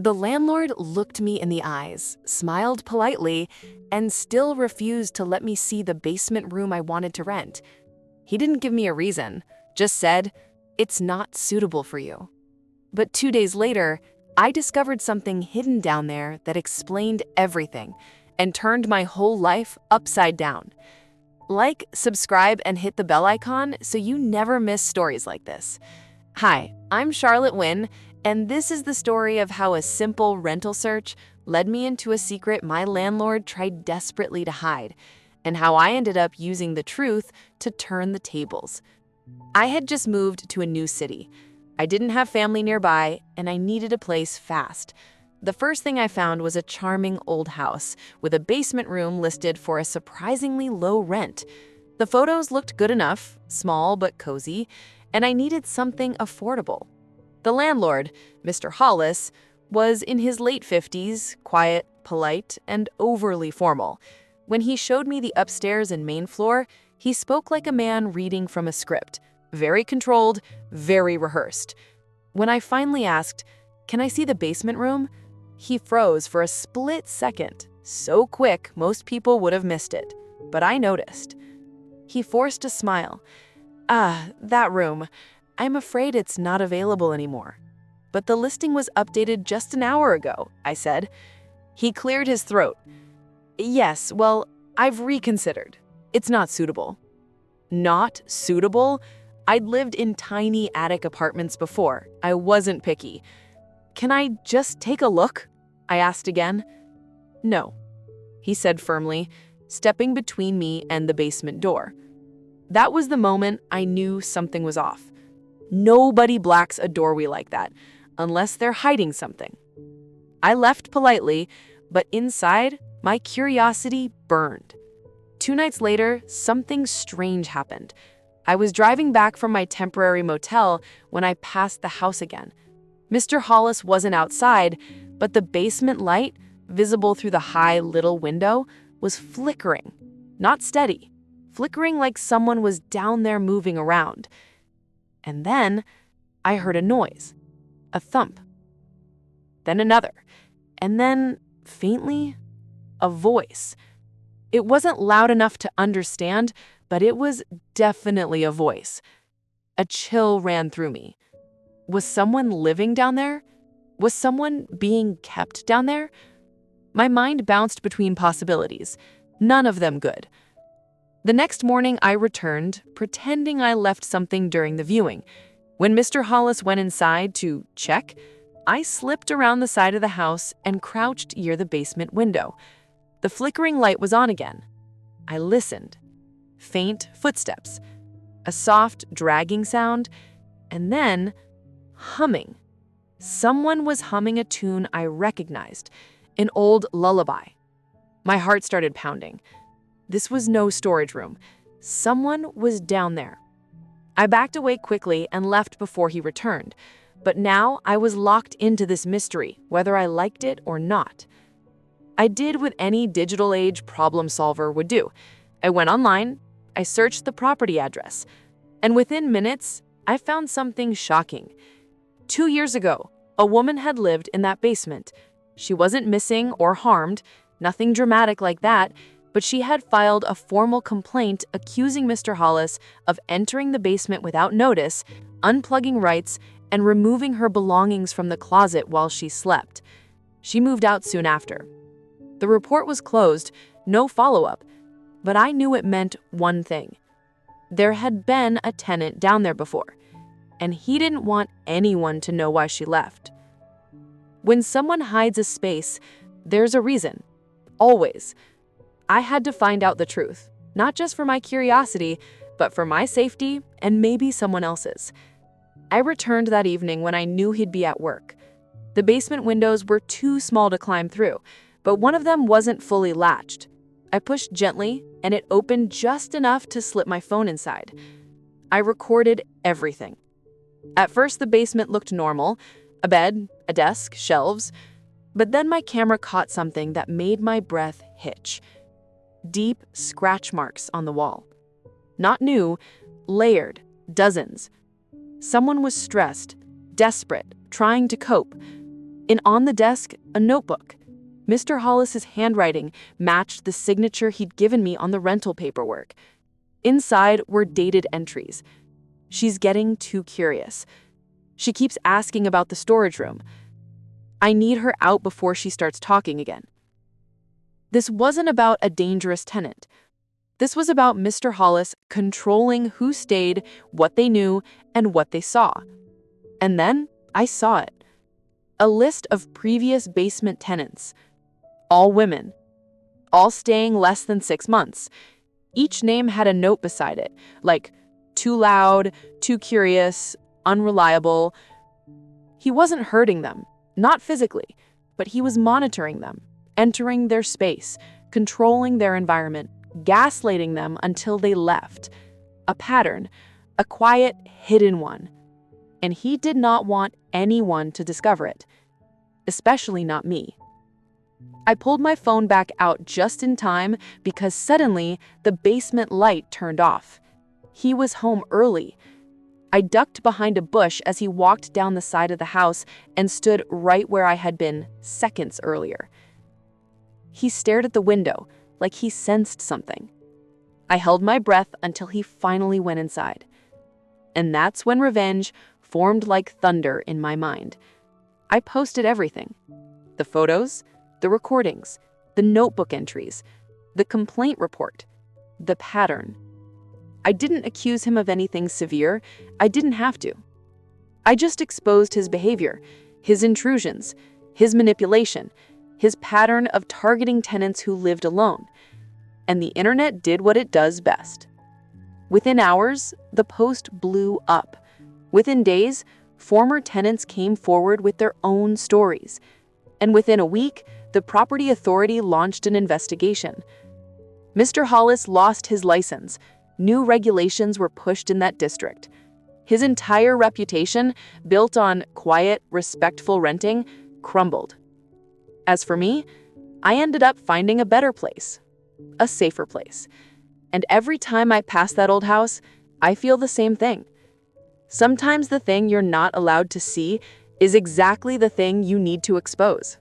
The landlord looked me in the eyes, smiled politely, and still refused to let me see the basement room I wanted to rent. He didn't give me a reason, just said, "It's not suitable for you." But 2 days later, I discovered something hidden down there that explained everything and turned my whole life upside down. Like, subscribe, and hit the bell icon so you never miss stories like this. Hi, I'm Charlotte Wynn, and this is the story of how a simple rental search led me into a secret my landlord tried desperately to hide, and how I ended up using the truth to turn the tables. I had just moved to a new city. I didn't have family nearby, and I needed a place fast. The first thing I found was a charming old house with a basement room listed for a surprisingly low rent. The photos looked good enough, small but cozy, and I needed something affordable. The landlord, Mr. Hollis, was in his late 50s, quiet, polite, and overly formal. When he showed me the upstairs and main floor, he spoke like a man reading from a script, very controlled, very rehearsed. When I finally asked, "Can I see the basement room?" he froze for a split second, so quick most people would have missed it, but I noticed. He forced a smile. That room. I'm afraid it's not available anymore." "But the listing was updated just an hour ago," I said. He cleared his throat. "Yes, well, I've reconsidered. It's not suitable." Not suitable? I'd lived in tiny attic apartments before. I wasn't picky. "Can I just take a look?" I asked again. "No," he said firmly, stepping between me and the basement door. That was the moment I knew something was off. Nobody blacks a doorway like that, unless they're hiding something. I left politely, but inside, my curiosity burned. 2 nights later, something strange happened. I was driving back from my temporary motel when I passed the house again. Mr. Hollis wasn't outside, but the basement light, visible through the high little window, was flickering. Not steady, flickering like someone was down there moving around. And then I heard a noise, a thump. Then another, and then, faintly, a voice. It wasn't loud enough to understand, but it was definitely a voice. A chill ran through me. Was someone living down there? Was someone being kept down there? My mind bounced between possibilities, none of them good. The next morning I returned, pretending I left something during the viewing. When Mr. Hollis went inside to check, I slipped around the side of the house and crouched near the basement window. The flickering light was on again. I listened. Faint footsteps, a soft, dragging sound, and then humming. Someone was humming a tune I recognized, an old lullaby. My heart started pounding. This was no storage room. Someone was down there. I backed away quickly and left before he returned, but now I was locked into this mystery, whether I liked it or not. I did what any digital age problem solver would do. I went online, I searched the property address, and within minutes, I found something shocking. 2 years ago, a woman had lived in that basement. She wasn't missing or harmed, nothing dramatic like that, but she had filed a formal complaint accusing Mr. Hollis of entering the basement without notice, unplugging rights, and removing her belongings from the closet while she slept. She moved out soon after. The report was closed, no follow-up, but I knew it meant one thing. There had been a tenant down there before, and he didn't want anyone to know why she left. When someone hides a space, there's a reason. Always. I had to find out the truth, not just for my curiosity, but for my safety and maybe someone else's. I returned that evening when I knew he'd be at work. The basement windows were too small to climb through, but one of them wasn't fully latched. I pushed gently, and it opened just enough to slip my phone inside. I recorded everything. At first, the basement looked normal, a bed, a desk, shelves, but then my camera caught something that made my breath hitch. Deep scratch marks on the wall. Not new, layered, dozens. Someone was stressed, desperate, trying to cope. And on the desk, a notebook. Mr. Hollis's handwriting matched the signature he'd given me on the rental paperwork. Inside were dated entries. She's getting too curious. She keeps asking about the storage room. I need her out before she starts talking again. This wasn't about a dangerous tenant. This was about Mr. Hollis controlling who stayed, what they knew, and what they saw. And then I saw it. A list of previous basement tenants. All women. All staying less than 6 months. Each name had a note beside it, like too loud, too curious, unreliable. He wasn't hurting them, not physically, but he was monitoring them, entering their space, controlling their environment, gaslighting them until they left. A pattern, a quiet, hidden one. And he did not want anyone to discover it, especially not me. I pulled my phone back out just in time because suddenly the basement light turned off. He was home early. I ducked behind a bush as he walked down the side of the house and stood right where I had been seconds earlier. He stared at the window like he sensed something. I held my breath until he finally went inside. And that's when revenge formed like thunder in my mind. I posted everything. The photos, the recordings, the notebook entries, the complaint report, the pattern. I didn't accuse him of anything severe. I didn't have to. I just exposed his behavior, his intrusions, his manipulation, his pattern of targeting tenants who lived alone. And the internet did what it does best. Within hours, the post blew up. Within days, former tenants came forward with their own stories. And within a week, the property authority launched an investigation. Mr. Hollis lost his license. New regulations were pushed in that district. His entire reputation, built on quiet, respectful renting, crumbled. As for me, I ended up finding a better place, a safer place. And every time I pass that old house, I feel the same thing. Sometimes the thing you're not allowed to see is exactly the thing you need to expose.